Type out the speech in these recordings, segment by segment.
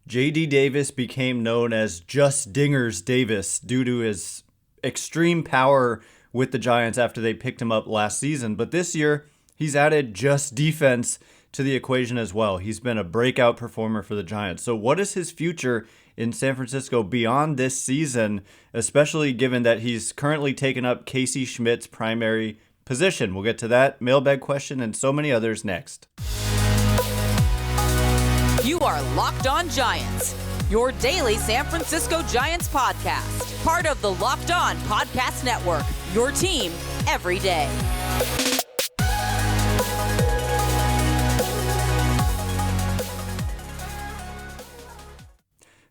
J.D. Davis became known as Just Dingers Davis due to his extreme power with the Giants after they picked him up last season. But this year, he's added Just Defense to the equation as well. He's been a breakout performer for the Giants. So what is his future in San Francisco beyond this season, especially given that he's currently taken up Casey Schmitt's primary position? We'll get to that mailbag question and so many others next. You are Locked On Giants, your daily San Francisco Giants podcast. Part of the Locked On Podcast Network, your team every day.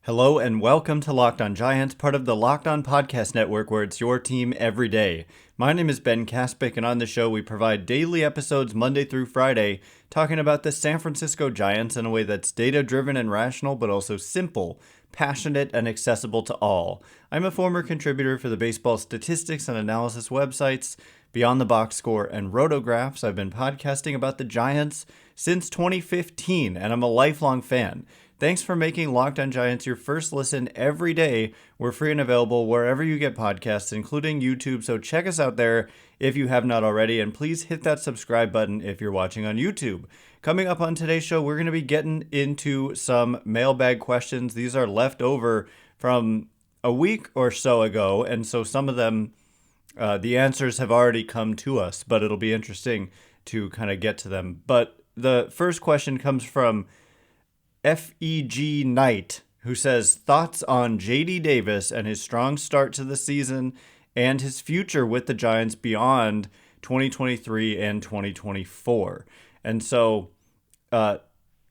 Hello and welcome to Locked On Giants, part of the Locked On Podcast Network, where it's your team every day. My name is Ben Kaspick, and on the show we provide daily episodes Monday through Friday, talking about the San Francisco Giants in a way that's data-driven and rational, but also simple, passionate, and accessible to all. I'm a former contributor for the baseball statistics and analysis websites Beyond the Box Score and Rotographs. I've been podcasting about the Giants since 2015, and I'm a lifelong fan. Thanks for making Locked On Giants your first listen every day. We're free and available wherever you get podcasts, including YouTube, so check us out there if you have not already, and please hit that subscribe button if you're watching on YouTube. Coming up on today's show, we're going to be getting into some mailbag questions. These are left over from a week or so ago, and so some of them, the answers have already come to us, but it'll be interesting to kind of get to them. But the first question comes from FEG Knight, who says, thoughts on J.D. Davis and his strong start to the season and his future with the Giants beyond 2023 and 2024. And so,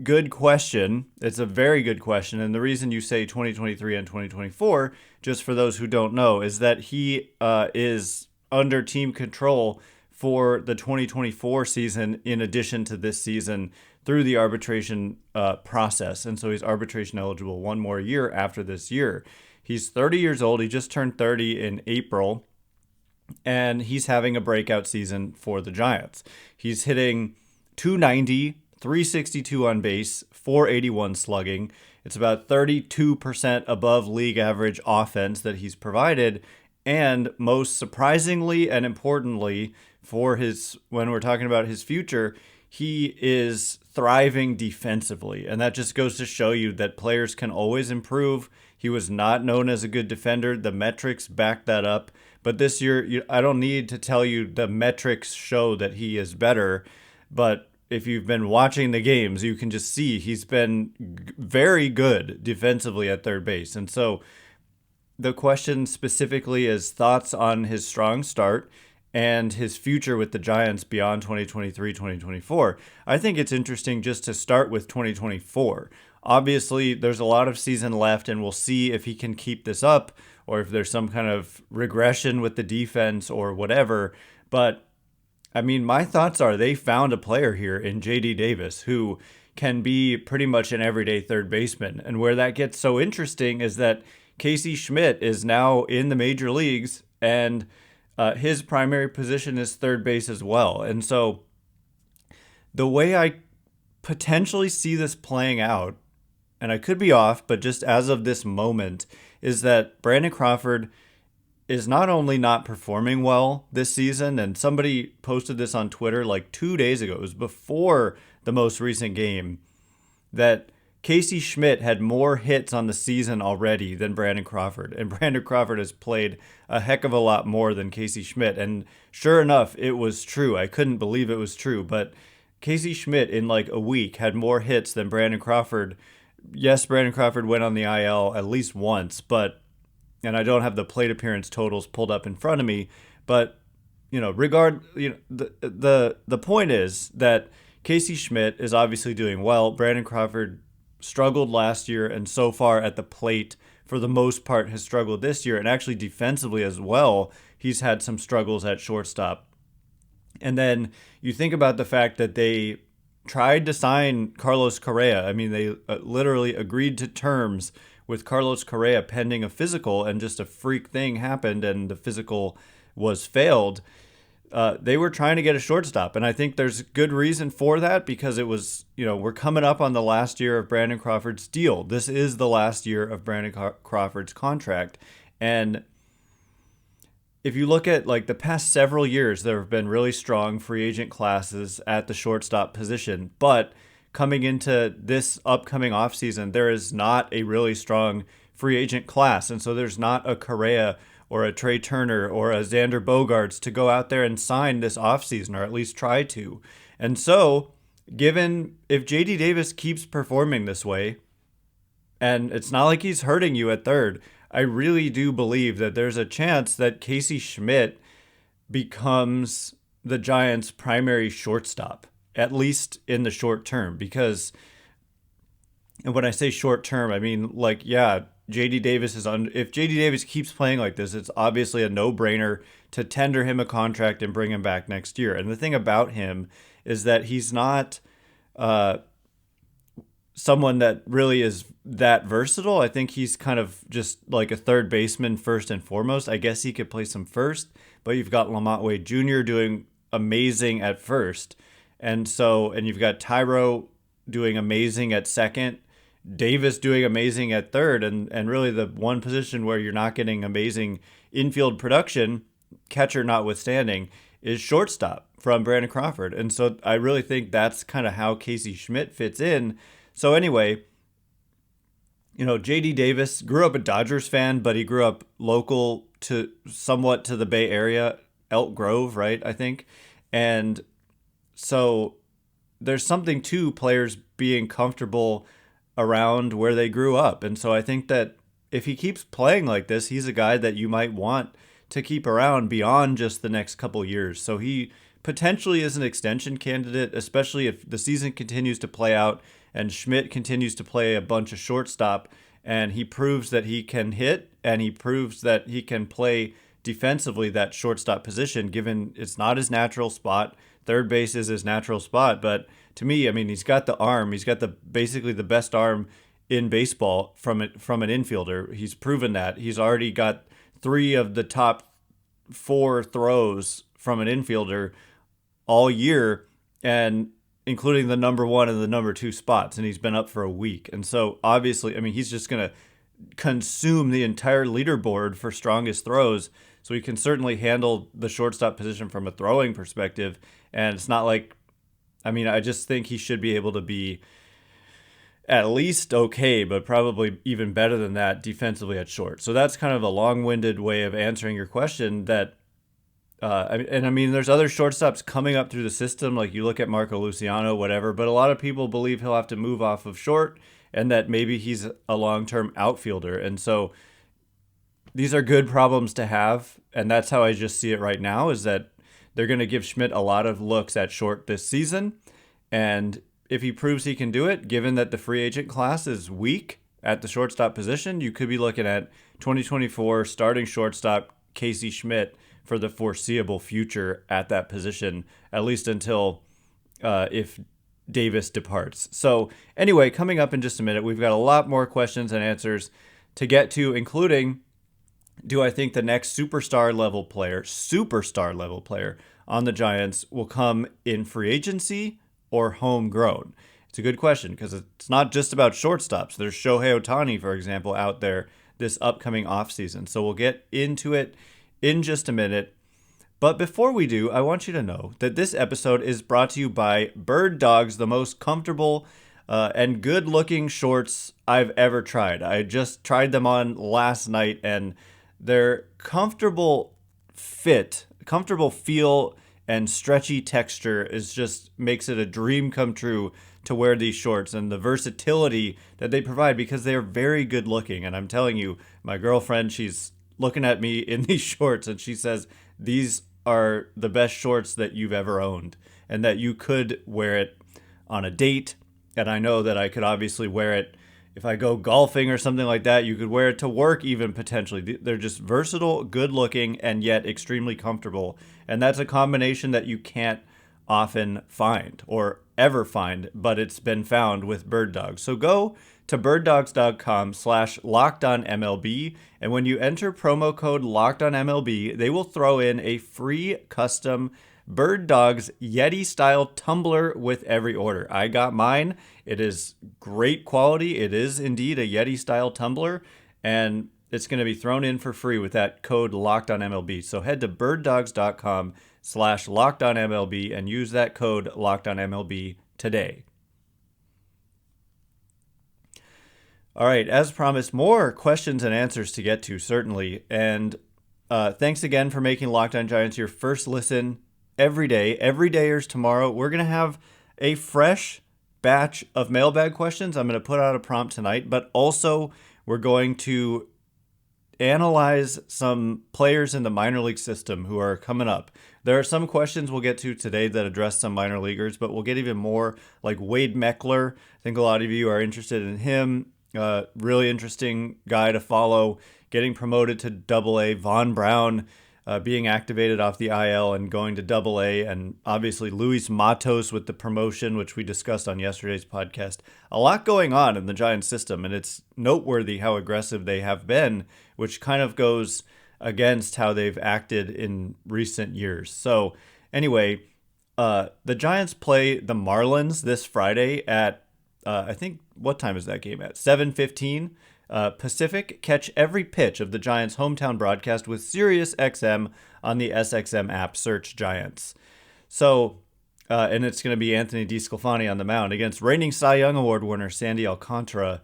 good question. It's a very good question. And the reason you say 2023 and 2024, just for those who don't know, is that he is under team control for the 2024 season in addition to this season through the arbitration process. And so he's arbitration eligible one more year after this year. He's 30 years old. He just turned 30 in April, and he's having a breakout season for the Giants. He's hitting 290, 362 on base, 481 slugging. It's about 32% above league average offense that he's provided. And most surprisingly and importantly for when we're talking about his future, he is thriving defensively. And that just goes to show you that players can always improve. He was not known as a good defender. The metrics back that up. But this year, I don't need to tell you the metrics show that he is better. But if you've been watching the games, you can just see he's been very good defensively at third base. And so the question specifically is thoughts on his strong start and his future with the Giants beyond 2023, 2024. I think it's interesting just to start with 2024. Obviously, there's a lot of season left, and we'll see if he can keep this up or if there's some kind of regression with the defense or whatever. But, I mean, my thoughts are they found a player here in J.D. Davis who can be pretty much an everyday third baseman. And where that gets so interesting is that Casey Schmitt is now in the major leagues, and his primary position is third base as well. And so the way I potentially see this playing out, and I could be off, but just as of this moment, is that Brandon Crawford is not only not performing well this season, and somebody posted this on Twitter like 2 days ago, it was before the most recent game, that Casey Schmitt had more hits on the season already than Brandon Crawford. And Brandon Crawford has played a heck of a lot more than Casey Schmitt. And sure enough, it was true. I couldn't believe it was true. But Casey Schmitt in like a week had more hits than Brandon Crawford. Yes, Brandon Crawford went on the IL at least once, and I don't have the plate appearance totals pulled up in front of me, but the point is that Casey Schmitt is obviously doing well. Brandon Crawford struggled last year, and so far at the plate, for the most part, has struggled this year. And actually defensively as well, he's had some struggles at shortstop. And then you think about the fact that they tried to sign Carlos Correa. I mean, they literally agreed to terms with Carlos Correa pending a physical, and just a freak thing happened, and the physical was failed. they were trying to get a shortstop. And I think there's good reason for that because it was, we're coming up on the last year of Brandon Crawford's deal. This is the last year of Brandon Crawford's contract. And if you look at like the past several years, there have been really strong free agent classes at the shortstop position. But coming into this upcoming offseason, there is not a really strong free agent class. And so there's not a Correa or a Trey Turner or a Xander Bogaerts to go out there and sign this offseason, or at least try to. And so, given if JD Davis keeps performing this way, and it's not like he's hurting you at third, I really do believe that there's a chance that Casey Schmitt becomes the Giants' primary shortstop, at least in the short term. Because, and when I say short term, I mean, like, yeah, JD Davis if JD Davis keeps playing like this, it's obviously a no-brainer to tender him a contract and bring him back next year. And the thing about him is that he's not someone that really is that versatile. I think he's kind of just like a third baseman first and foremost. I guess he could play some first, but you've got LaMonte Wade Jr. doing amazing at first. And you've got Thairo doing amazing at second, Davis doing amazing at third, and really the one position where you're not getting amazing infield production, catcher notwithstanding, is shortstop from Brandon Crawford. And so I really think that's kind of how Casey Schmitt fits in. So anyway, JD Davis grew up a Dodgers fan, but he grew up local to somewhat to the Bay Area, Elk Grove, right, I think. And so there's something to players being comfortable around where they grew up. And so I think that if he keeps playing like this, he's a guy that you might want to keep around beyond just the next couple years. So he potentially is an extension candidate, especially if the season continues to play out and Schmitt continues to play a bunch of shortstop and he proves that he can hit and he proves that he can play defensively that shortstop position, given it's not his natural spot. Third base is his natural spot, but to me, I mean, he's got the arm. He's got basically the best arm in baseball from an infielder. He's proven that. He's already got 3 of the top 4 throws from an infielder all year, and including the number 1 and the number 2 spots, and he's been up for a week. And so obviously, I mean, he's just going to consume the entire leaderboard for strongest throws. So he can certainly handle the shortstop position from a throwing perspective. And it's not like, I mean, I just think he should be able to be at least okay, but probably even better than that defensively at short. So that's kind of a long-winded way of answering your question that, I mean, there's other shortstops coming up through the system. Like you look at Marco Luciano, whatever, but a lot of people believe he'll have to move off of short and that maybe he's a long-term outfielder. And so these are good problems to have. And that's how I just see it right now, is that they're going to give Schmitt a lot of looks at short this season. And if he proves he can do it, given that the free agent class is weak at the shortstop position, you could be looking at 2024 starting shortstop Casey Schmitt for the foreseeable future at that position, at least until if Davis departs. So anyway, coming up in just a minute, we've got a lot more questions and answers to get to, including, do I think the next superstar level player on the Giants will come in free agency or homegrown? It's a good question because it's not just about shortstops. There's Shohei Ohtani, for example, out there this upcoming offseason. So we'll get into it in just a minute. But before we do, I want you to know that this episode is brought to you by Bird Dogs, the most comfortable and good-looking shorts I've ever tried. I just tried them on last night, and their comfortable fit, comfortable feel, and stretchy texture is just makes it a dream come true to wear these shorts, and the versatility that they provide because they are very good looking. And I'm telling you, my girlfriend, she's looking at me in these shorts and she says, these are the best shorts that you've ever owned, and that you could wear it on a date. And I know that I could obviously wear it if I go golfing or something like that. You could wear it to work even potentially. They're just versatile, good looking, and yet extremely comfortable. And that's a combination that you can't often find or ever find, but it's been found with Bird Dogs. So go to birddogs.com/lockedonmlb. And when you enter promo code LockedOnMLB, they will throw in a free custom Bird Dogs Yeti style tumbler with every order. I got mine. It is great quality. It is indeed a Yeti style tumbler, and it's going to be thrown in for free with that code LockedOnMLB. So head to birddogs.com/lockedonmlb and use that code LockedOnMLB today. All right, as promised, more questions and answers to get to, certainly. And thanks again for making Locked On Giants your first listen every day. Every dayers tomorrow, we're going to have a fresh batch of mailbag questions. I'm going to put out a prompt tonight, but also we're going to analyze some players in the minor league system who are coming up. There are some questions we'll get to today that address some minor leaguers, but we'll get even more like Wade Meckler. I think a lot of you are interested in him. Really interesting guy to follow, getting promoted to Double-A. Von Brown being activated off the IL and going to Double-A, and obviously Luis Matos with the promotion, which we discussed on yesterday's podcast. A lot going on in the Giants system, and it's noteworthy how aggressive they have been, which kind of goes against how they've acted in recent years. So anyway, the Giants play the Marlins this Friday at, I think, what time is that game at? 7:15 Pacific. Catch every pitch of the Giants' hometown broadcast with Sirius XM on the SXM app. Search Giants. So, and it's going to be Anthony DeSclafani on the mound against reigning Cy Young Award winner Sandy Alcantara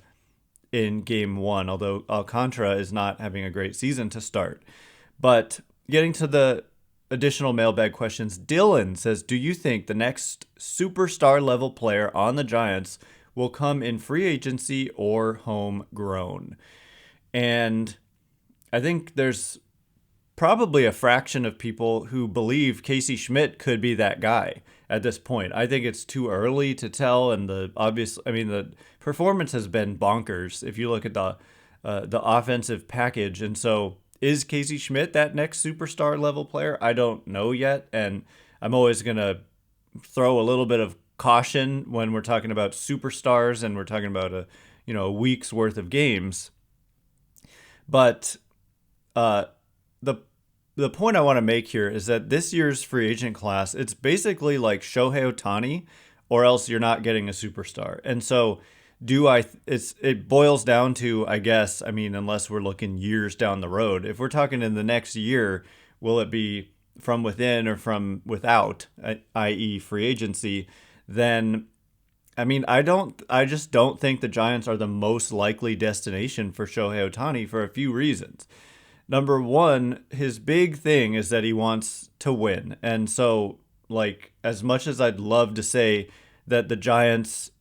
in Game 1, although Alcantara is not having a great season to start. But getting to the additional mailbag questions, Dylan says, do you think the next superstar level player on the Giants will come in free agency or homegrown? And I think there's probably a fraction of people who believe Casey Schmitt could be that guy at this point. I think it's too early to tell, and the performance has been bonkers if you look at the offensive package. And so is Casey Schmitt that next superstar level player? I don't know yet, and I'm always going to throw a little bit of caution when we're talking about superstars and we're talking about a week's worth of games. But the point I want to make here is that this year's free agent class, it's basically like Shohei Ohtani, or else you're not getting a superstar. And so it boils down to, I guess, unless we're looking years down the road, if we're talking in the next year, will it be from within or from without, i.e. free agency? Then, I just don't think the Giants are the most likely destination for Shohei Ohtani for a few reasons. Number one, his big thing is that he wants to win. And so, as much as I'd love to say that the Giants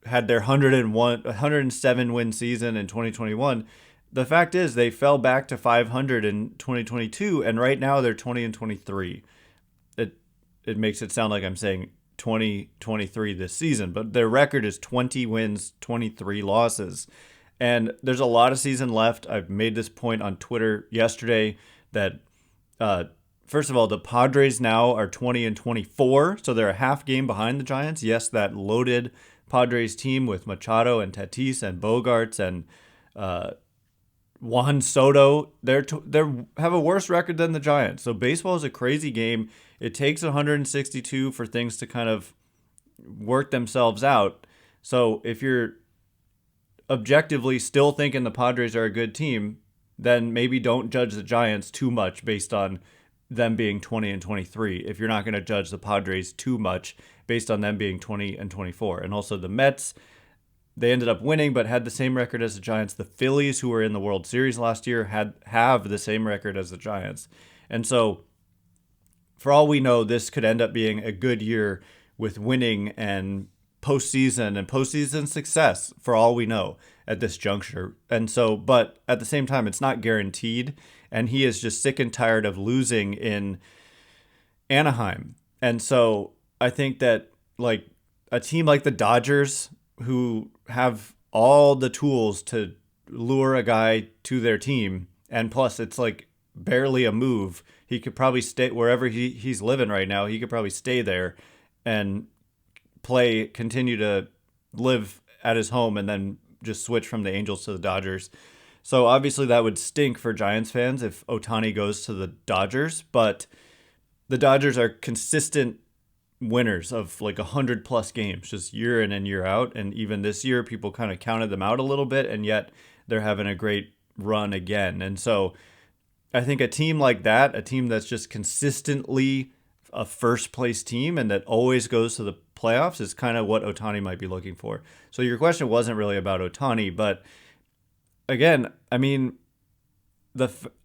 had their 107 win season in 2021, the fact is they fell back to 500 in 2022, and right now they're 20-23. It makes it sound like I'm saying 2023 this season, but their record is 20 wins, 23 losses. And there's a lot of season left. I've made this point on Twitter yesterday that, first of all, the Padres now are 20-24, so they're a half game behind the Giants. Yes, that loaded Padres team with Machado and Tatis and Bogarts and Juan Soto, they have a worse record than the Giants. So baseball is a crazy game. It takes 162 for things to kind of work themselves out. So if you're objectively still thinking the Padres are a good team, then maybe don't judge the Giants too much based on them being 20-23. If you're not going to judge the Padres too much based on them being 20-24. And also the Mets, they ended up winning, but had the same record as the Giants. The Phillies, who were in the World Series last year, have the same record as the Giants. And so, for all we know, this could end up being a good year with winning and postseason success, for all we know at this juncture. And so, but at the same time, it's not guaranteed. And he is just sick and tired of losing in Anaheim. And so I think that a team like the Dodgers, who have all the tools to lure a guy to their team, and plus it's barely a move. He could probably stay wherever he's living right now. He could probably stay there and continue to live at his home and then just switch from the Angels to the Dodgers. So obviously that would stink for Giants fans if Ohtani goes to the Dodgers, but the Dodgers are consistent winners of like 100+ games just year in and year out. And even this year, people kind of counted them out a little bit, and yet they're having a great run again. And so I think a team like that, a team that's just consistently a first place team and that always goes to the playoffs, is kind of what Ohtani might be looking for. So your question wasn't really about Ohtani, but again, I mean,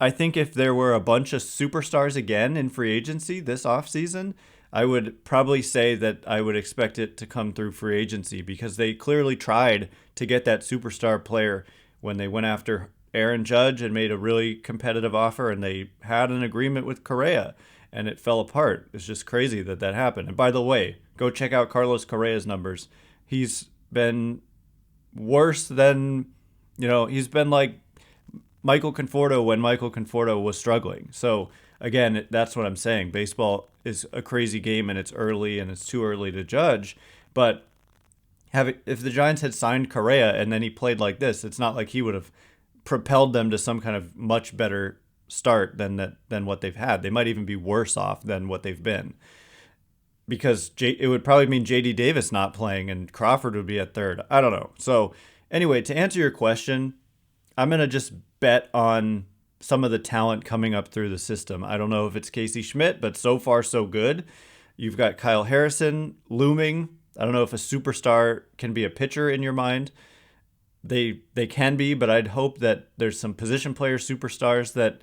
I think if there were a bunch of superstars again in free agency this offseason, I would probably say that I would expect it to come through free agency, because they clearly tried to get that superstar player when they went after Aaron Judge and made a really competitive offer, and they had an agreement with Correa and it fell apart. It's just crazy that that happened. And by the way, go check out Carlos Correa's numbers. He's been worse than, he's been like Michael Conforto when Michael Conforto was struggling. So again, that's what I'm saying. Baseball is a crazy game, and it's early, and it's too early to judge. But if the Giants had signed Correa and then he played like this, it's not like he would have propelled them to some kind of much better start than what they've had. They might even be worse off than what they've been, because it would probably mean J.D. Davis not playing and Crawford would be at third. I don't know. So anyway, to answer your question, I'm going to just bet on some of the talent coming up through the system. I don't know if it's Casey Schmitt, but so far so good. You've got Kyle Harrison looming. I don't know if a superstar can be a pitcher in your mind. They can be, but I'd hope that there's some position player superstars that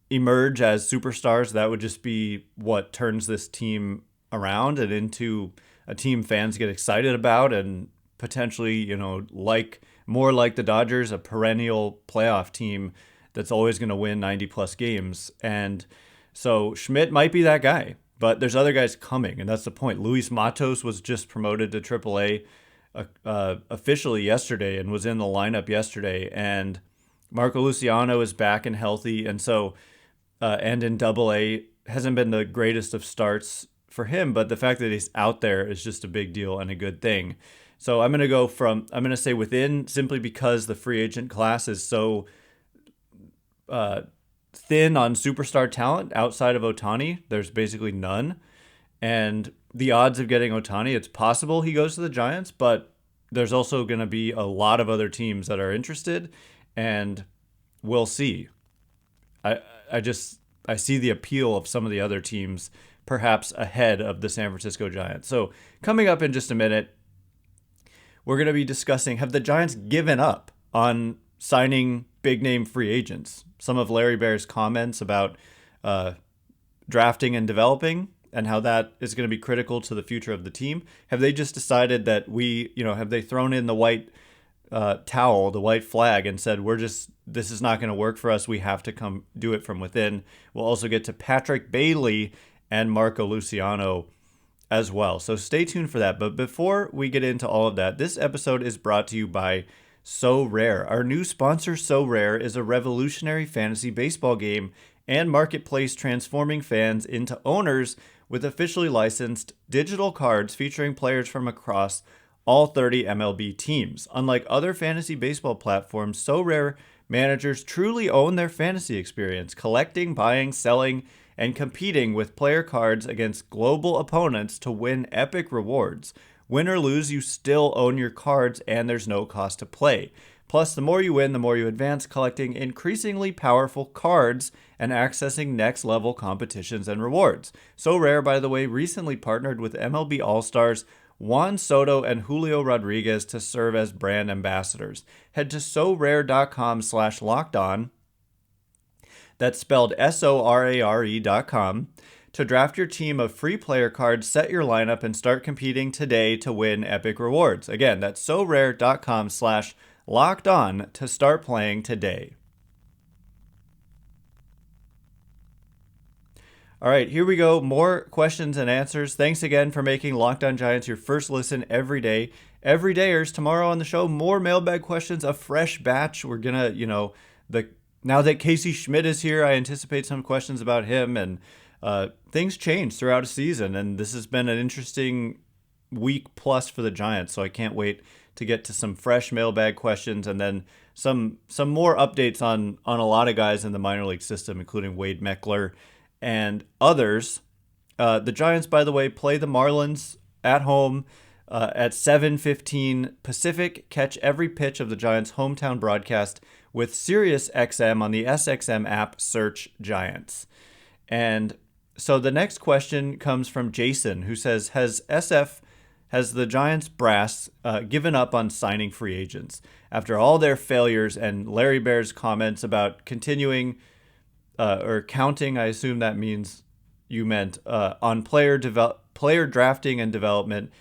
emerge as superstars. That would just be what turns this team around and into a team fans get excited about, and potentially, more like the Dodgers, a perennial playoff team that's always going to win 90+ games. And so Schmidt might be that guy, but there's other guys coming, and that's the point. Luis Matos was just promoted to AAA officially yesterday and was in the lineup yesterday, and Marco Luciano is back and healthy, and so and in AA hasn't been the greatest of starts for him, but the fact that he's out there is just a big deal and a good thing. So I'm going to say within, simply because the free agent class is so thin on superstar talent outside of Ohtani. There's basically none. And the odds of getting Ohtani, it's possible he goes to the Giants, but there's also going to be a lot of other teams that are interested, and we'll see. I see the appeal of some of the other teams perhaps ahead of the San Francisco Giants. So coming up in just a minute, we're going to be discussing, have the Giants given up on signing big-name free agents? Some of Larry Baer's comments about drafting and developing and how that is going to be critical to the future of the team. Have they just decided that have they thrown in the white towel, the white flag, and said, this is not going to work for us. We have to come do it from within. We'll also get to Patrick Bailey and Marco Luciano as well. So stay tuned for that. But before we get into all of that, this episode is brought to you by So Rare. Our new sponsor, So Rare, is a revolutionary fantasy baseball game and marketplace transforming fans into owners with officially licensed digital cards featuring players from across all 30 MLB teams. Unlike other fantasy baseball platforms, So Rare managers truly own their fantasy experience, collecting, buying, selling, and competing with player cards against global opponents to win epic rewards. Win or lose, you still own your cards, and there's no cost to play. Plus, the more you win, the more you advance, collecting increasingly powerful cards and accessing next-level competitions and rewards. So Rare, by the way, recently partnered with MLB All-Stars Juan Soto and Julio Rodriguez to serve as brand ambassadors. Head to sorare.com/lockedon. That's spelled SORARE.com to draft your team of free player cards, set your lineup, and start competing today to win epic rewards. Again, that's sorare.com/lockedon to start playing today. All right, here we go. More questions and answers. Thanks again for making Locked On Giants your first listen every day. Everydayers, tomorrow on the show, more mailbag questions, a fresh batch. We're going to, now that Casey Schmitt is here, I anticipate some questions about him, and things change throughout a season, and this has been an interesting week plus for the Giants, so I can't wait to get to some fresh mailbag questions and then some more updates on a lot of guys in the minor league system, including Wade Meckler and others. The Giants, by the way, play the Marlins at home at 7:15 Pacific. Catch every pitch of the Giants' hometown broadcast with SiriusXM on the SXM app. Search Giants. And so the next question comes from Jason, who says, has the Giants brass given up on signing free agents after all their failures and Larry Baer's comments about continuing or counting? I assume that means you meant on player drafting and development.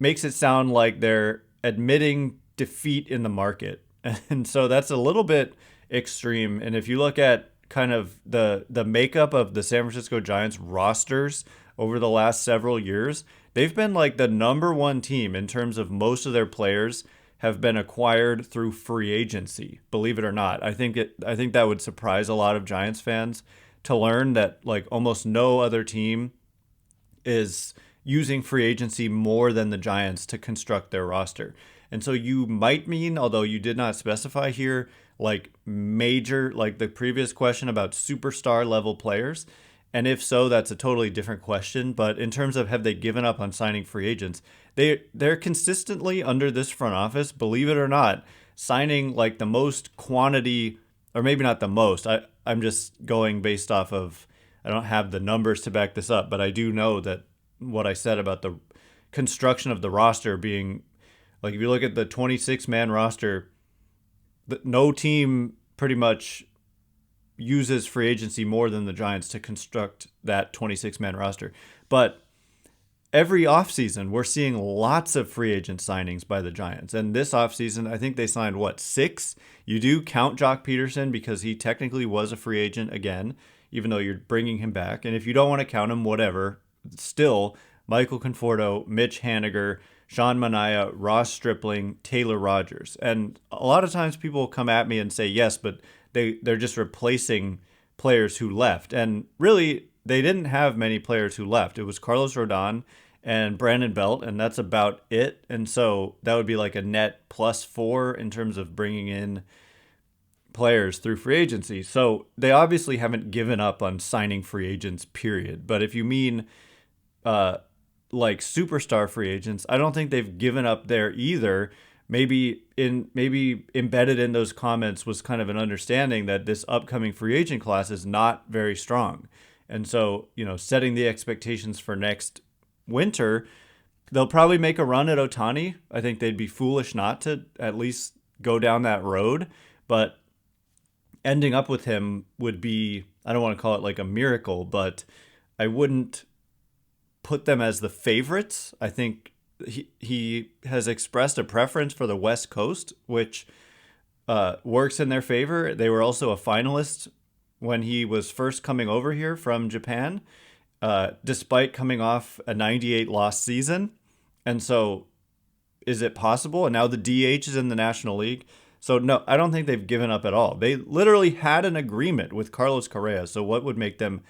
Makes it sound like they're admitting defeat in the market. And so that's a little bit extreme. And if you look at kind of the makeup of the San Francisco Giants rosters over the last several years, they've been like the number one team in terms of most of their players have been acquired through free agency. Believe it or not. I think that would surprise a lot of Giants fans to learn that like almost no other team is using free agency more than the Giants to construct their roster. And so you might mean, although you did not specify here, like major, like the previous question about superstar level players. And if so, that's a totally different question. But in terms of have they given up on signing free agents, they're consistently under this front office, believe it or not, signing like the most quantity, or maybe not the most. I'm just going based off of, I don't have the numbers to back this up, but I do know that what I said about the construction of the roster being, like if you look at the 26-man roster, no team pretty much uses free agency more than the Giants to construct that 26-man roster. But every offseason, we're seeing lots of free agent signings by the Giants. And this offseason, I think they signed, 6? You do count Jock Peterson because he technically was a free agent again, even though you're bringing him back. And if you don't want to count him, whatever, still, Michael Conforto, Mitch Haniger, Sean Manaea, Ross Stripling, Taylor Rogers. And a lot of times people come at me and say, yes, but they're just replacing players who left. And really, they didn't have many players who left. It was Carlos Rodon and Brandon Belt, and that's about it. And so that would be like a net +4 in terms of bringing in players through free agency. So they obviously haven't given up on signing free agents, period. But if you mean like superstar free agents, I don't think they've given up there either. Maybe embedded in those comments was kind of an understanding that this upcoming free agent class is not very strong. And so, setting the expectations for next winter, they'll probably make a run at Ohtani. I think they'd be foolish not to at least go down that road. But ending up with him would be, I don't want to call it like a miracle, but I wouldn't put them as the favorites. I think he has expressed a preference for the West Coast, which works in their favor. They were also a finalist when he was first coming over here from Japan, despite coming off a 98-loss season. And so is it possible? And now the DH is in the National League. So no, I don't think they've given up at all. They literally had an agreement with Carlos Correa. So what would make them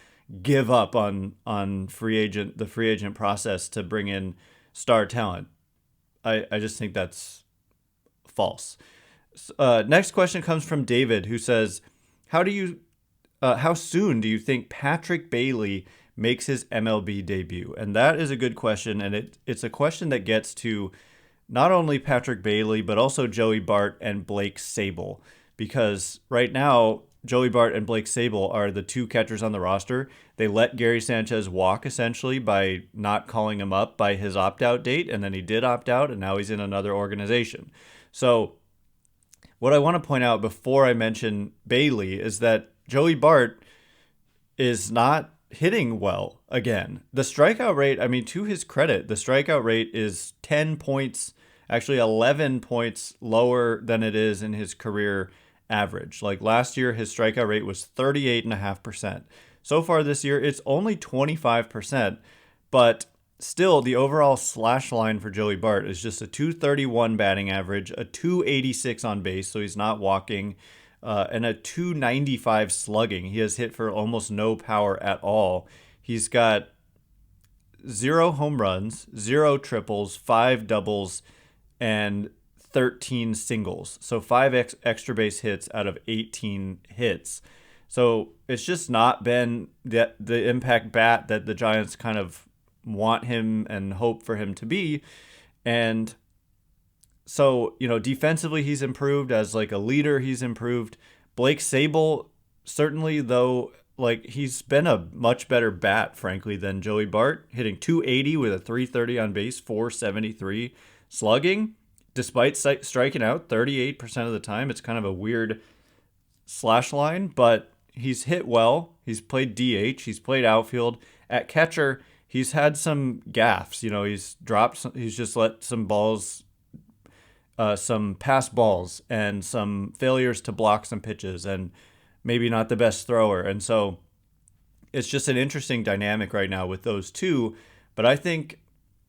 give up on the free agent process to bring in star talent? I just think that's false. Next question comes from David, who says, how soon do you think Patrick Bailey makes his MLB debut? And that is a good question, and it's a question that gets to not only Patrick Bailey, but also Joey Bart and Blake Sabol, because right now Joey Bart and Blake Sabol are the two catchers on the roster. They let Gary Sanchez walk essentially by not calling him up by his opt-out date, and then he did opt out, and now he's in another organization. So what I want to point out before I mention Bailey is that Joey Bart is not hitting well again. The strikeout rate, to his credit, the strikeout rate is 10 points, actually 11 points lower than it is in his career average. Like last year, his strikeout rate was 38.5%. So far this year, it's only 25%, but still the overall slash line for Joey Bart is just a 231 batting average, a 286 on base, so he's not walking, and a 295 slugging. He has hit for almost no power at all. He's got 0 home runs, 0 triples, 5 doubles, and 13 singles. So 5 extra base hits out of 18 hits. So it's just not been the impact bat that the Giants kind of want him and hope for him to be. And so, defensively he's improved. As like a leader, he's improved. Blake Sabol, certainly, though, like, he's been a much better bat, frankly, than Joey Bart, hitting 280 with a 330 on base, 473 slugging, despite striking out 38% of the time. It's kind of a weird slash line, but he's hit well. He's played DH. He's played outfield. At catcher, he's had some gaffes. He's just let some balls, some pass balls and some failures to block some pitches, and maybe not the best thrower. And so it's just an interesting dynamic right now with those two. But I think,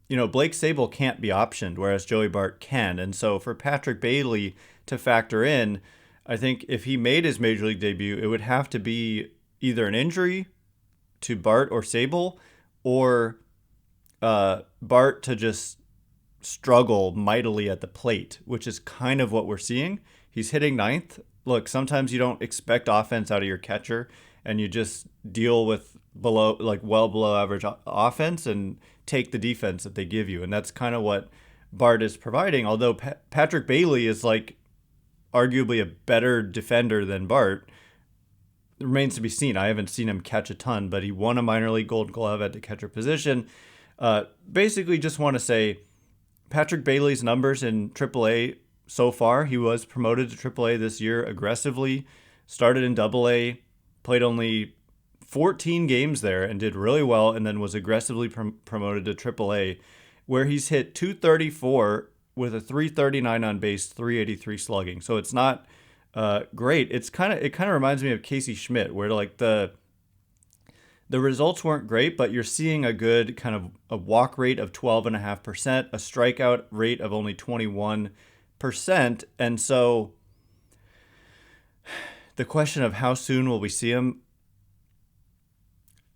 Blake Sabol can't be optioned, whereas Joey Bart can. And so for Patrick Bailey to factor in, I think if he made his major league debut, it would have to be either an injury to Bart or Sabol, or Bart to just struggle mightily at the plate, which is kind of what we're seeing. He's hitting ninth. Look, sometimes you don't expect offense out of your catcher, and you just deal with well below average offense and take the defense that they give you. And that's kind of what Bart is providing. Although Patrick Bailey is like arguably a better defender than Bart. It remains to be seen. I haven't seen him catch a ton, but he won a minor league Gold Glove at the catcher position. Basically, just want to say Patrick Bailey's numbers in AAA so far. He was promoted to AAA this year aggressively, started in AA, played only 14 games there and did really well, and then was aggressively promoted to AAA, where he's hit 234 with a 339 on base, 383 slugging. So it's not great. It kind of reminds me of Casey Schmitt, where like the results weren't great, but you're seeing a good kind of a walk rate of 12.5%, a strikeout rate of only 21%. And so the question of how soon will we see him,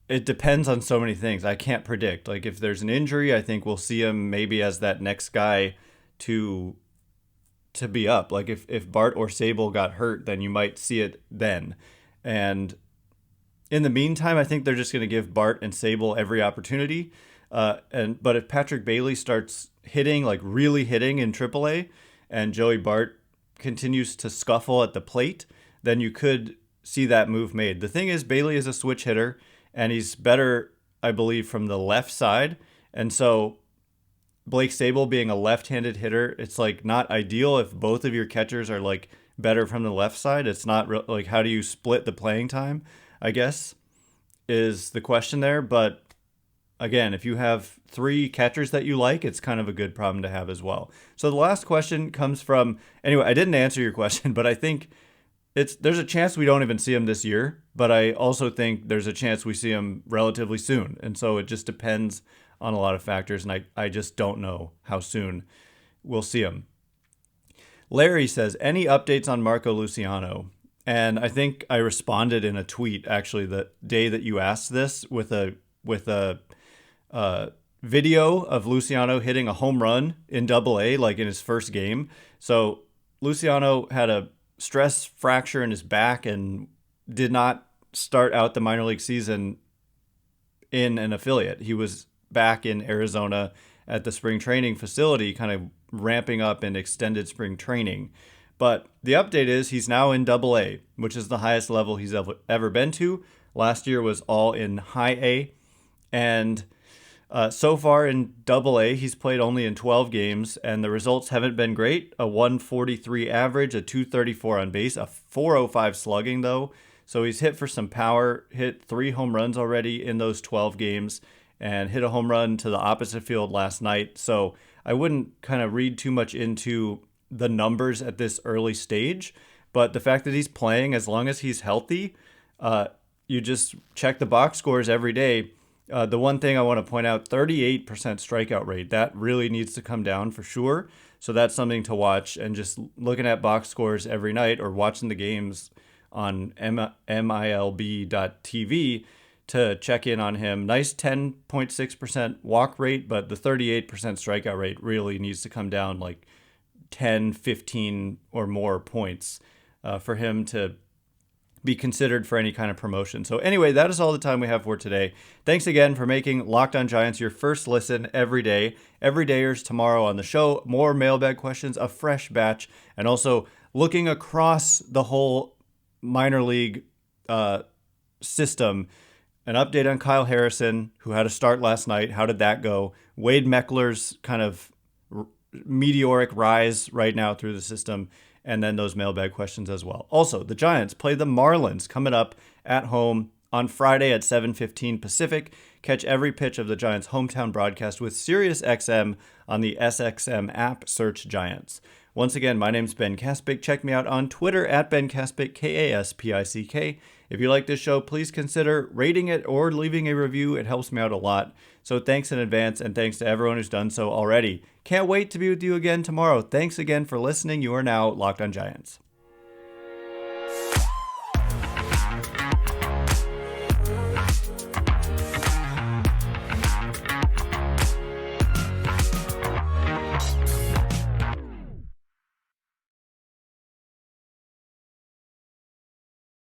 it depends on so many things. I can't predict. Like, if there's an injury, I think we'll see him maybe as that next guy to be up. Like if Bart or Sabol got hurt, then you might see it then. And in the meantime, I think they're just going to give Bart and Sabol every opportunity. But if Patrick Bailey starts hitting, like really hitting in AAA, and Joey Bart continues to scuffle at the plate, then you could see that move made. The thing is, Bailey is a switch hitter, and he's better, I believe, from the left side. And so Blake Sabol being a left-handed hitter, it's like not ideal if both of your catchers are like better from the left side. It's not like, how do you split the playing time, I guess, is the question there. But again, if you have three catchers that you like, it's kind of a good problem to have as well. So the last question comes from, anyway, I didn't answer your question, but I think there's a chance we don't even see him this year, but I also think there's a chance we see him relatively soon. And so it just depends on a lot of factors, and I just don't know how soon we'll see him. Larry says, any updates on Marco Luciano? And I think I responded in a tweet, actually, the day that you asked this, with a video of Luciano hitting a home run in AA, like in his first game. So Luciano had a stress fracture in his back and did not start out the minor league season in an affiliate. He was back in Arizona at the spring training facility, kind of ramping up in extended spring training. But the update is he's now in AA, which is the highest level he's ever been to. Last year was all in high A. And so far in AA, he's played only in 12 games, and the results haven't been great. A 143 average, a 234 on base, a 405 slugging, though. So he's hit for some power, hit 3 home runs already in those 12 games, and hit a home run to the opposite field last night. So I wouldn't kind of read too much into the numbers at this early stage, but the fact that he's playing, as long as he's healthy, you just check the box scores every day. The one thing I want to point out, 38% strikeout rate, that really needs to come down for sure. So that's something to watch, and just looking at box scores every night or watching the games on MILB.TV to check in on him. Nice 10.6% walk rate, but the 38% strikeout rate really needs to come down like 10, 15 or more points for him to be considered for any kind of promotion. So anyway, that is all the time we have for today. Thanks again for making Locked On Giants your first listen every day. Everydayers tomorrow on the show, more mailbag questions, a fresh batch, and also looking across the whole minor league system. An update on Kyle Harrison, who had a start last night. How did that go? Wade Meckler's kind of meteoric rise right now through the system, and then those mailbag questions as well. Also, the Giants play the Marlins coming up at home on Friday at 7:15 Pacific. Catch every pitch of the Giants' hometown broadcast with SiriusXM on the SXM app. Search Giants. Once again, my name's Ben Kaspick. Check me out on Twitter at Ben Kaspick, Kaspick. If you like this show, please consider rating it or leaving a review. It helps me out a lot. So thanks in advance, and thanks to everyone who's done so already. Can't wait to be with you again tomorrow. Thanks again for listening. You are now Locked On Giants.